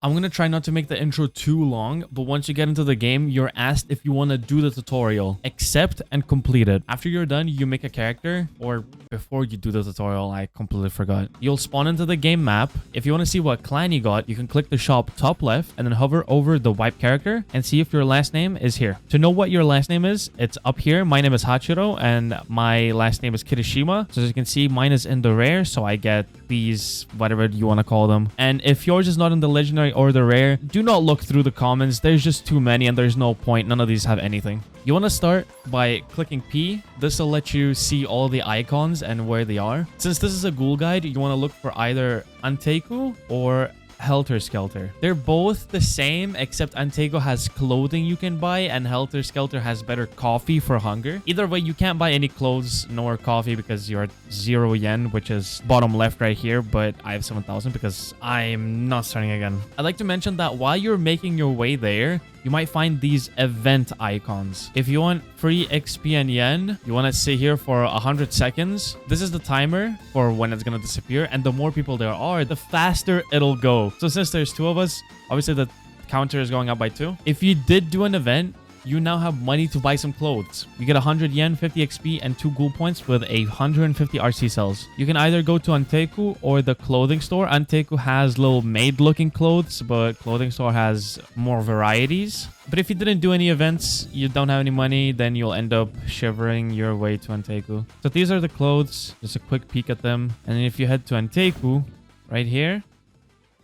I'm going to try not to make the intro too long, but once you get into the game, you're asked if you want to do the tutorial. Accept and complete it. After you're done, you make a character, or before you do the tutorial, I completely forgot. You'll spawn into the game map. If you want to see what clan you got, you can click the shop top left and then hover over the wipe character and see if your last name is here. To know what your last name is, it's up here. My name is Hachiro and my last name is Kirishima. So as you can see, mine is in the rare, so I get these, whatever you want to call them. And if yours is not in the legendary or the rare, do not look through the comments. There's just too many and there's no point. None of these have anything. You want to start by clicking P. This will let you see all the icons and where they are. Since this is a ghoul guide, you want to look for either Anteku or Helter Skelter. They're both the same, except Antego has clothing you can buy and Helter Skelter has better coffee for hunger. Either way, you can't buy any clothes nor coffee because you're at 0 yen, which is bottom left right here, but I have 7,000 because I'm not starting again. I'd like to mention that while you're making your way there, you might find these event icons. If you want free XP and yen, you want to sit here for 100 seconds. This is the timer for when it's going to disappear. And the more people there are, the faster it'll go. So since there's 2 of us, obviously the counter is going up by 2. If you did do an event, you now have money to buy some clothes. You get 100 yen, 50 XP, and 2 Ghoul Points with 150 RC cells. You can either go to Anteku or the clothing store. Anteku has little maid-looking clothes, but clothing store has more varieties. But if you didn't do any events, you don't have any money, then you'll end up shivering your way to Anteku. So these are the clothes. Just a quick peek at them. And then if you head to Anteku, right here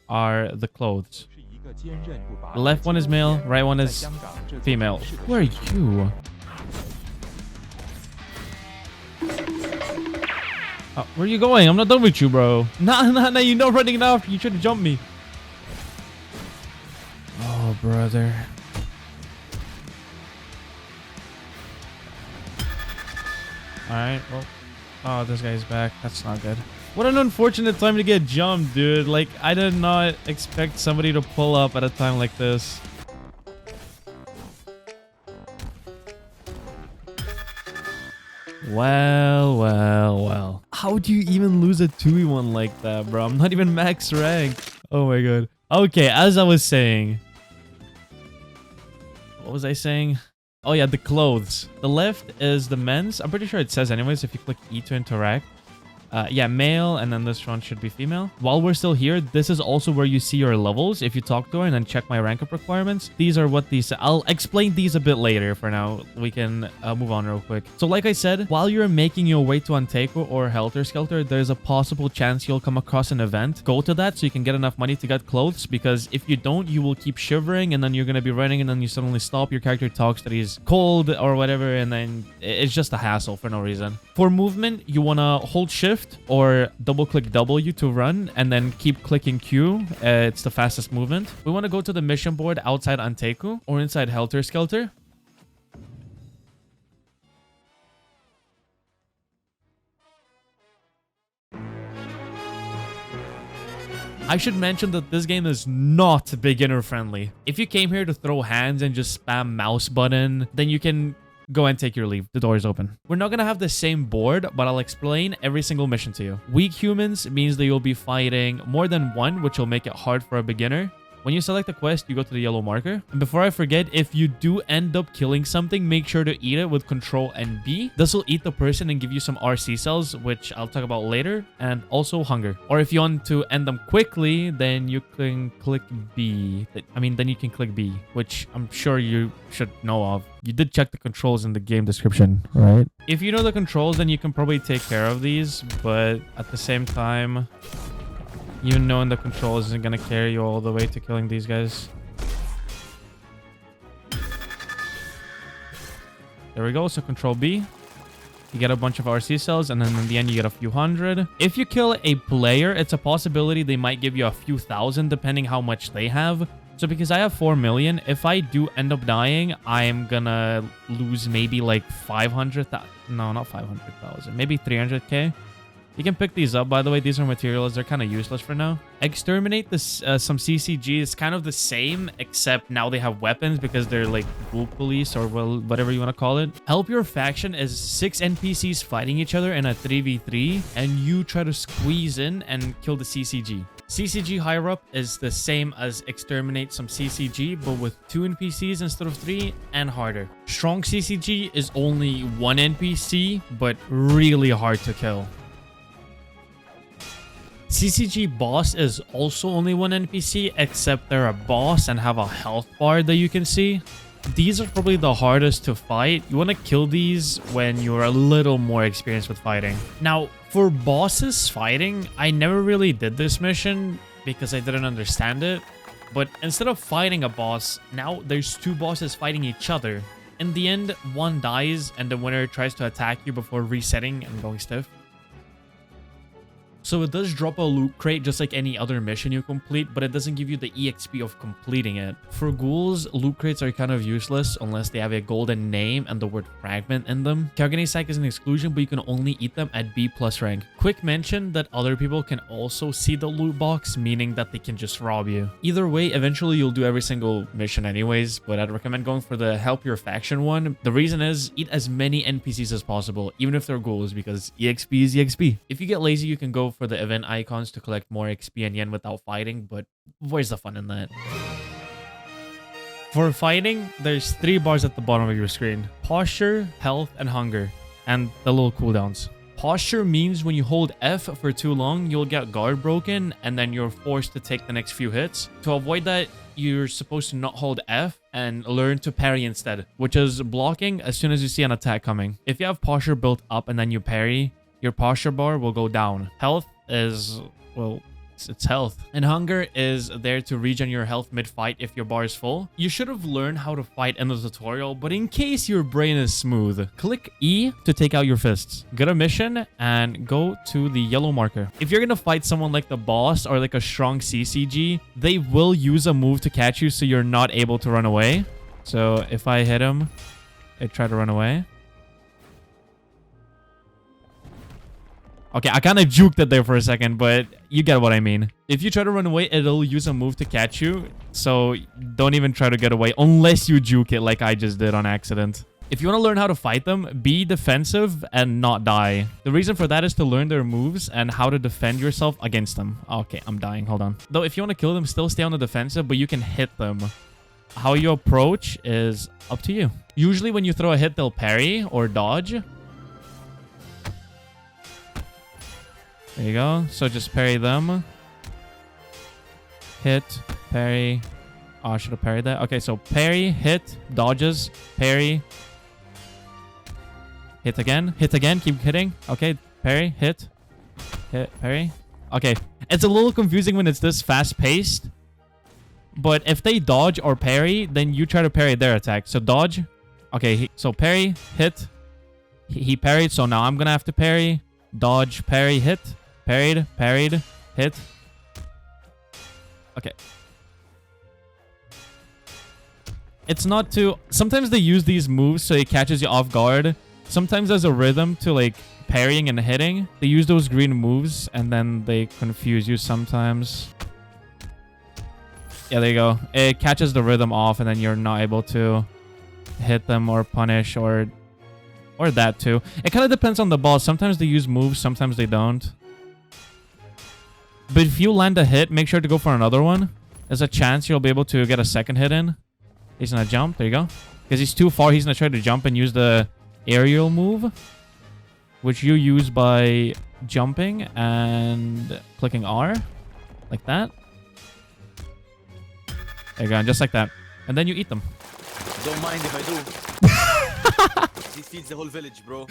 are the clothes. The left one is male, right one is female. Where are you? Where are you going? I'm not done with you, bro. Nah, you're not running enough. You should have jumped me. Oh, brother. Alright, well. Oh, this guy's back. That's not good. What an unfortunate time to get jumped, dude. Like, I did not expect somebody to pull up at a time like this. Well. How do you even lose a 2v1 like that, bro? I'm not even max rank. Oh my god. Okay, as I was saying. What was I saying? Oh yeah, the clothes. The left is the men's. I'm pretty sure it says anyways if you click E to interact. Yeah, male, and then this one should be female. While we're still here, this is also where you see your levels. If you talk to her and then check my rank up requirements, these are what these... I'll explain these a bit later. For now, we can move on real quick. So like I said, while you're making your way to Anteku or Helter Skelter, there's a possible chance you'll come across an event. Go to that so you can get enough money to get clothes, because if you don't, you will keep shivering and then you're going to be running and then you suddenly stop. Your character talks that he's cold or whatever, and then it's just a hassle for no reason. For movement, you want to hold shift or double click W to run and then keep clicking Q. It's the fastest movement. We want to go to the mission board outside Anteku or inside Helter Skelter. I should mention that this game is not beginner friendly. If you came here to throw hands and just spam mouse button, then you can go and take your leave. The door is open. We're not going to have the same board, but I'll explain every single mission to you. Weak humans means that you'll be fighting more than one, which will make it hard for a beginner. When you select a quest, you go to the yellow marker. And before I forget, if you do end up killing something, make sure to eat it with Control and B. This will eat the person and give you some RC cells, which I'll talk about later, and also hunger. Or if you want to end them quickly, then you can click B. Then you can click B, which I'm sure you should know of. You did check the controls in the game description, right? If you know the controls, then you can probably take care of these, but at the same time, you knowing the controls isn't gonna carry you all the way to killing these guys. There we go. So Control B. You get a bunch of RC cells, and then in the end, you get a few hundred. If you kill a player, it's a possibility they might give you a few thousand, depending how much they have. So because I have 4 million, if I do end up dying, I'm gonna lose maybe like 500,000. No, not 500,000. Maybe 300k. You can pick these up, by the way. These are materials. They're kind of useless for now. Exterminate this, some CCG is kind of the same, except now they have weapons because they're like ghoul police or well, whatever you want to call it. Help your faction is 6 NPCs fighting each other in a 3v3, and you try to squeeze in and kill the CCG. CCG higher up is the same as exterminate some CCG, but with 2 NPCs instead of 3 and harder. Strong CCG is only 1 NPC, but really hard to kill. CCG boss is also only 1 NPC, except they're a boss and have a health bar that you can see. These are probably the hardest to fight. You want to kill these when you're a little more experienced with fighting. Now, for bosses fighting, I never really did this mission because I didn't understand it. But instead of fighting a boss, now there's 2 bosses fighting each other. In the end, one dies and the winner tries to attack you before resetting and going stiff. So it does drop a loot crate just like any other mission you complete, but it doesn't give you the EXP of completing it. For ghouls, loot crates are kind of useless unless they have a golden name and the word fragment in them. Kagune sack is an exclusion, but you can only eat them at B+ rank. Quick mention that other people can also see the loot box, meaning that they can just rob you. Either way, eventually you'll do every single mission anyways, but I'd recommend going for the help your faction one. The reason is eat as many NPCs as possible, even if they're ghouls, because EXP is EXP. If you get lazy, you can go for the event icons to collect more XP and yen without fighting, but where's the fun in that? For fighting, there's 3 bars at the bottom of your screen: posture, health, and hunger, and the little cooldowns. Posture means when you hold F for too long, you'll get guard broken and then you're forced to take the next few hits. To avoid that, you're supposed to not hold F and learn to parry instead, which is blocking as soon as you see an attack coming. If you have posture built up and then you parry, your posture bar will go down. Health is, well, it's health. And hunger is there to regen your health mid-fight if your bar is full. You should have learned how to fight in the tutorial, but in case your brain is smooth, click E to take out your fists. Get a mission and go to the yellow marker. If you're gonna fight someone like the boss or like a strong CCG, they will use a move to catch you so you're not able to run away. So if I hit him, I try to run away. Okay, I kind of juked it there for a second, but you get what I mean. If you try to run away, it'll use a move to catch you. So don't even try to get away unless you juke it like I just did on accident. If you want to learn how to fight them, be defensive and not die. The reason for that is to learn their moves and how to defend yourself against them. Okay, I'm dying. Hold on. Though if you want to kill them, still stay on the defensive, but you can hit them. How you approach is up to you. Usually when you throw a hit, they'll parry or dodge. There you go. So just parry them. Hit, parry. Oh, I should have parried that. Okay, so parry, hit, dodges, parry. Hit again, keep hitting. Okay, parry, hit, parry. Okay, it's a little confusing when it's this fast-paced. But if they dodge or parry, then you try to parry their attack. So dodge. Okay, so parry, hit. He parried, so now I'm gonna have to parry. Dodge, parry, hit. Parried, parried, hit. Okay. It's not too... Sometimes they use these moves so it catches you off guard. Sometimes there's a rhythm to like parrying and hitting. They use those green moves and then they confuse you sometimes. Yeah, there you go. It catches the rhythm off and then you're not able to hit them or punish or that too. It kind of depends on the boss. Sometimes they use moves, sometimes they don't. But if you land a hit, make sure to go for another one. There's a chance you'll be able to get a second hit in. He's gonna jump. There you go. Because he's too far, he's gonna try to jump and use the aerial move, which you use by jumping and clicking R. Like that. There you go. Just like that. And then you eat them. Don't mind if I do. This feeds the whole village, bro.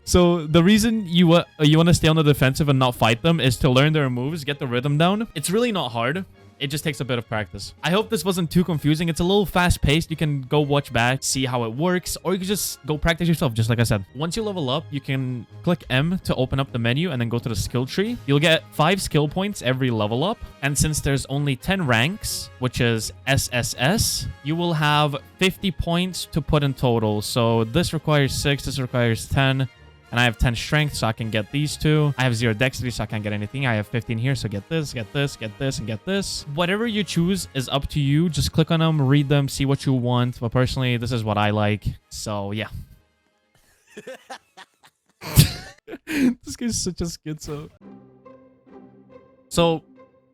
So the reason you want to stay on the defensive and not fight them is to learn their moves, get the rhythm down. It's really not hard. It just takes a bit of practice. I hope this wasn't too confusing. It's a little fast-paced. You can go watch back, see how it works, or you can just go practice yourself, just like I said. Once you level up, you can click M to open up the menu and then go to the skill tree. You'll get 5 skill points every level up. And since there's only 10 ranks, which is SSS, you will have 50 points to put in total. So this requires 6, this requires 10. And I have 10 strength, so I can get these 2. I have 0 dexterity, so I can't get anything. I have 15 here, so get this, get this, get this, and get this. Whatever you choose is up to you. Just click on them, read them, see what you want. But personally, this is what I like. So, yeah. This guy's such a schizo. So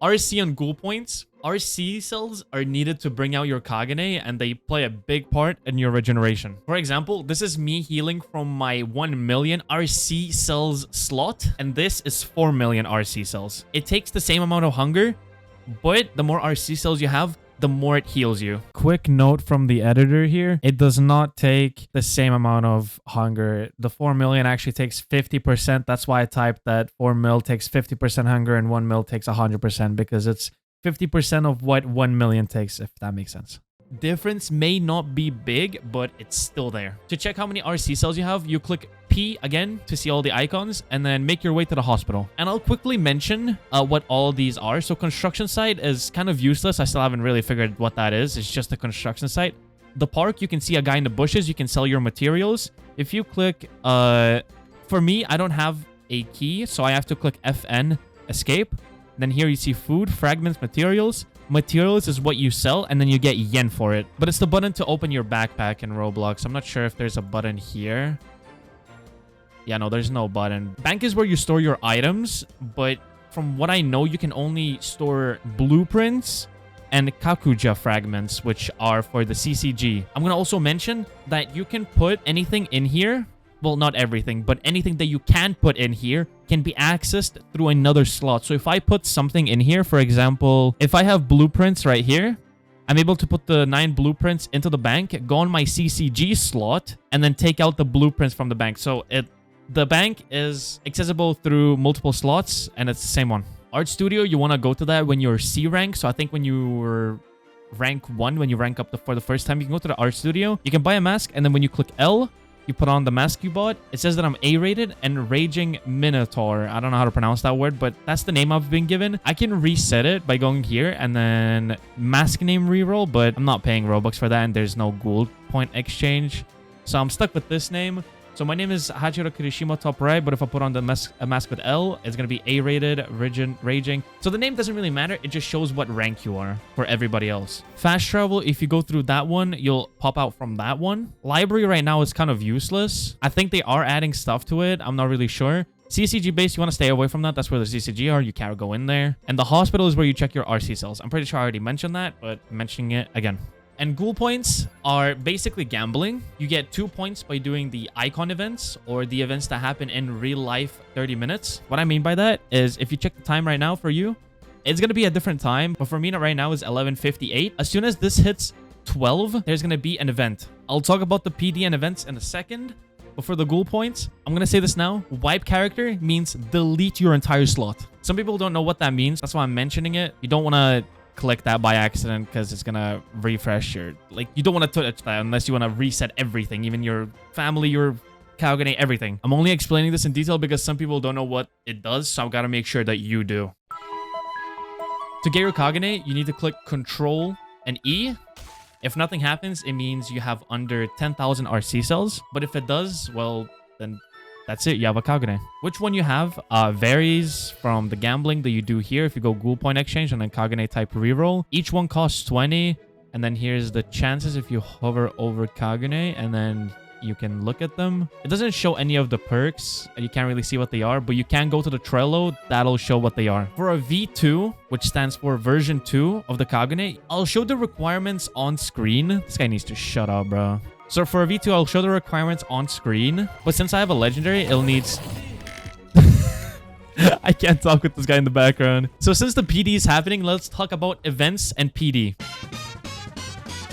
RC on Ghoul Points. RC cells are needed to bring out your Kagune, and they play a big part in your regeneration. For example, this is me healing from my 1 million RC cells slot, and this is 4 million RC cells. It takes the same amount of hunger, but the more RC cells you have, the more it heals you. Quick note from the editor here. It does not take the same amount of hunger. The 4 million actually takes 50%. That's why I typed that 4 mil takes 50% hunger and 1 mil takes 100%, because it's 50% of what 1 million takes, if that makes sense. Difference may not be big, but it's still there. To check how many RC cells you have, you click P again to see all the icons, and then make your way to the hospital. And I'll quickly mention what all of these are. So construction site is kind of useless. I still haven't really figured what that is. It's just a construction site. The park, you can see a guy in the bushes. You can sell your materials. If you click, for me, I don't have a key, so I have to click FN, escape. Then here you see food, fragments, materials. Materials is what you sell, and then you get yen for it. But it's the button to open your backpack in Roblox. I'm not sure if there's a button here. Yeah, no, there's no button. Bank is where you store your items, but from what I know, you can only store blueprints and Kakuja fragments, which are for the CCG. I'm going to also mention that you can put anything in here. Well, not everything, but anything that you can put in here can be accessed through another slot. So if I put something in here, for example, if I have blueprints right here, I'm able to put the 9 blueprints into the bank, go on my CCG slot, and then take out the blueprints from the bank. So the bank is accessible through multiple slots, and it's the same one. Art Studio, you want to go to that when you're C rank. So I think when you were rank 1, when you rank up for the first time, you can go to the Art Studio. You can buy a mask, and then when you click L, you put on the mask you bought. It says that I'm A-rated and Raging Minotaur. I don't know how to pronounce that word, but that's the name I've been given. I can reset it by going here and then mask name reroll, but I'm not paying Robux for that, and there's no Ghoul Point exchange. So I'm stuck with this name. So my name is Hachiro Kirishima, top right, but if I put on the a mask with L, it's going to be A-rated, Raging. So the name doesn't really matter. It just shows what rank you are for everybody else. Fast travel, if you go through that one, you'll pop out from that one. Library right now is kind of useless. I think they are adding stuff to it. I'm not really sure. CCG base, you want to stay away from that. That's where the CCG are. You can't go in there. And the hospital is where you check your RC cells. I'm pretty sure I already mentioned that, but I'm mentioning it again. And Ghoul Points are basically gambling. You get 2 points by doing the icon events or the events that happen in real life 30 minutes. What I mean by that is if you check the time right now for you, it's going to be a different time. But for me right now is 11:58. As soon as this hits 12, there's going to be an event. I'll talk about the PD and events in a second. But for the Ghoul Points, I'm going to say this now. Wipe character means delete your entire slot. Some people don't know what that means. That's why I'm mentioning it. You don't want to click that by accident because it's gonna refresh your, like, you don't want to touch that unless you want to reset everything, even your family, your Kagune, everything. I'm only explaining this in detail because some people don't know what it does, so I've got to make sure that you do. To get your Kagune, you need to click Control and E. If nothing happens, it means you have under 10,000 RC cells, but if it does, well, then that's it. You have a Kagune. Which one you have varies from the gambling that you do here. If you go Ghoul Point Exchange and then Kagune type reroll, each one costs 20. And then here's the chances if you hover over Kagune and then you can look at them. It doesn't show any of the perks and you can't really see what they are, but you can go to the Trello. That'll show what they are. For a V2, which stands for version 2 of the Kagune, I'll show the requirements on screen. This guy needs to shut up, bro. So for a V2, I'll show the requirements on screen. But since I have a legendary, it'll need... I can't talk with this guy in the background. So since the PD is happening, let's talk about events and PD.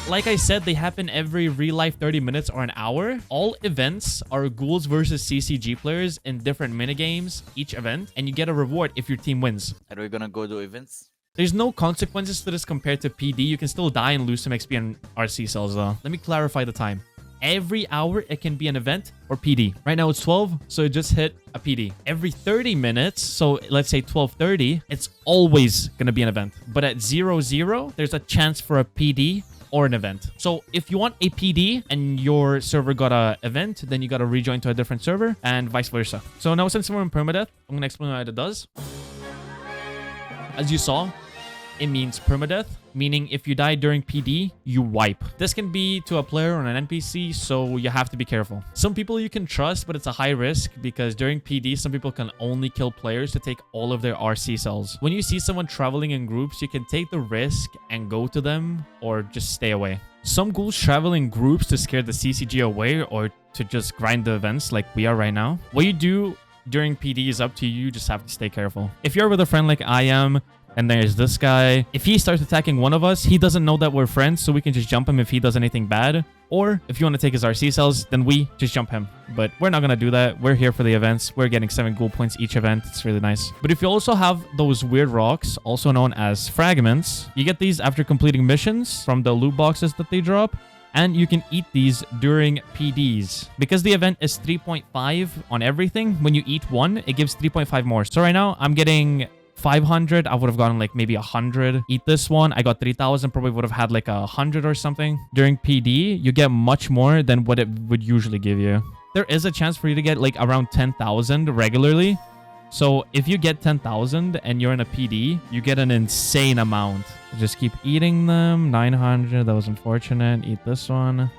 Like I said, they happen every real life 30 minutes or an hour. All events are ghouls versus CCG players in different minigames, each event. And you get a reward if your team wins. Are we gonna go do events? There's no consequences to this compared to PD. You can still die and lose some XP and RC cells though. Let me clarify the time. Every hour, it can be an event or PD. Right now, it's 12, so it just hit a PD. Every 30 minutes, so let's say 12:30, it's always going to be an event. But at 00, there's a chance for a PD or an event. So if you want a PD and your server got an event, then you got to rejoin to a different server and vice versa. So now since we're in permadeath, I'm going to explain what it does. As you saw, it means permadeath, meaning if you die during PD, you wipe. This can be to a player or an NPC, so you have to be careful. Some people you can trust, but it's a high risk because during PD, some people can only kill players to take all of their RC cells. When you see someone traveling in groups, you can take the risk and go to them or just stay away. Some ghouls travel in groups to scare the CCG away or to just grind the events like we are right now. What you do during PD is up to you. You just have to stay careful. If you're with a friend like I am, and there's this guy, if he starts attacking one of us, he doesn't know that we're friends, so we can just jump him if he does anything bad. Or if you want to take his RC cells, then we just jump him. But we're not going to do that. We're here for the events. We're getting 7 ghoul points each event. It's really nice. But if you also have those weird rocks, also known as fragments, you get these after completing missions from the loot boxes that they drop. And you can eat these during PDs. Because the event is 3.5 on everything, when you eat one, it gives 3.5 more. So right now, I'm getting 500. I would have gotten like maybe 100. Eat this one. I got 3,000. Probably would have had like 100 or something. During PD, you get much more than what it would usually give you. There is a chance for you to get like around 10,000 regularly. So if you get 10,000 and you're in a PD, you get an insane amount. Just keep eating them. 900. That was unfortunate. Eat this one.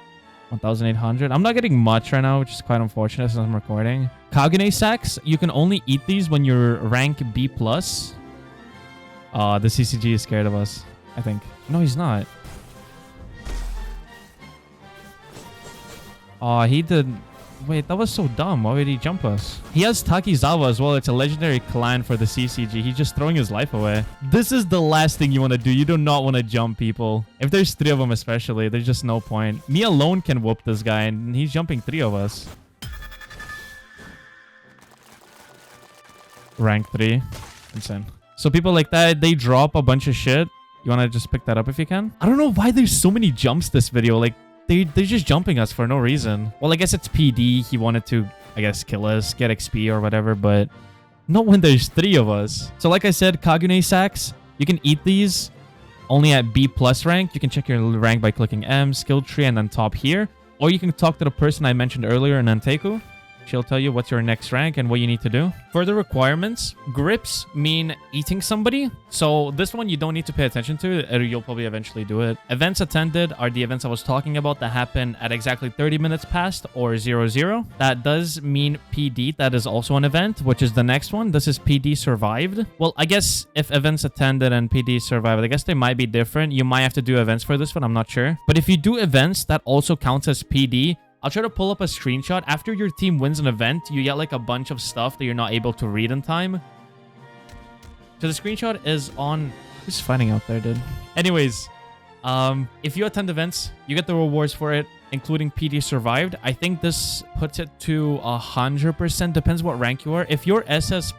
1,800. I'm not getting much right now, which is quite unfortunate since I'm recording. Kagune sacks. You can only eat these when you're rank B+. The CCG is scared of us, I think. No, he's not. Oh, he did... Wait, that was so dumb. Why would he jump us? He has Takizawa as well. It's a legendary clan for the CCG. He's just throwing his life away. This is the last thing you want to do. You do not want to jump people. If there's 3 of them especially, there's just no point. Me alone can whoop this guy, and he's jumping 3 of us. Rank 3. Insane. So people like that, they drop a bunch of shit. You want to just pick that up if you can? I don't know why there's so many jumps this video. Like, they're just jumping us for no reason. Well, I guess it's PD. He wanted to, I guess, kill us, get XP or whatever, but not when there's 3 of us. So like I said, Kagune sacks, you can eat these only at B+ rank. You can check your rank by clicking M, skill tree, and then top here. Or you can talk to the person I mentioned earlier in Nanteku. She'll tell you what's your next rank and what you need to do. For the requirements, grips mean eating somebody. So this one you don't need to pay attention to. You'll probably eventually do it. Events attended are the events I was talking about that happen at exactly 30 minutes past or 00. That does mean PD. That is also an event, which is the next one. This is PD survived. Well, I guess if events attended and PD survived, I guess they might be different. You might have to do events for this one. I'm not sure. But if you do events, that also counts as PD. I'll try to pull up a screenshot. After your team wins an event, you get like a bunch of stuff that you're not able to read in time. So the screenshot is on... Who's fighting out there, dude? Anyways, if you attend events, you get the rewards for it, including PD survived. I think this puts it to 100%. Depends what rank you are. If you're SS+,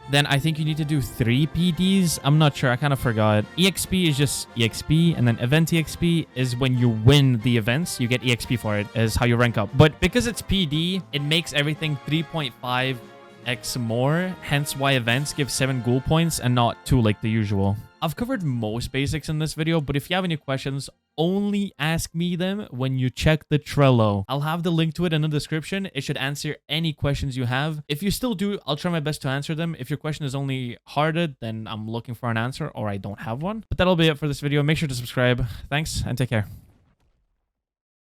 then I think you need to do 3 PDs. I'm not sure. I kind of forgot. EXP is just EXP, and then event EXP is when you win the events. You get EXP for it, is how you rank up. But because it's PD, it makes everything 3.5x more. Hence why events give 7 ghoul points and not 2 like the usual. I've covered most basics in this video, but if you have any questions, only ask me them when you check the Trello. I'll have the link to it in the description. It should answer any questions you have. If you still do, I'll try my best to answer them. If your question is only hearted, then I'm looking for an answer or I don't have one. But that'll be it for this video. Make sure to subscribe. Thanks and take care.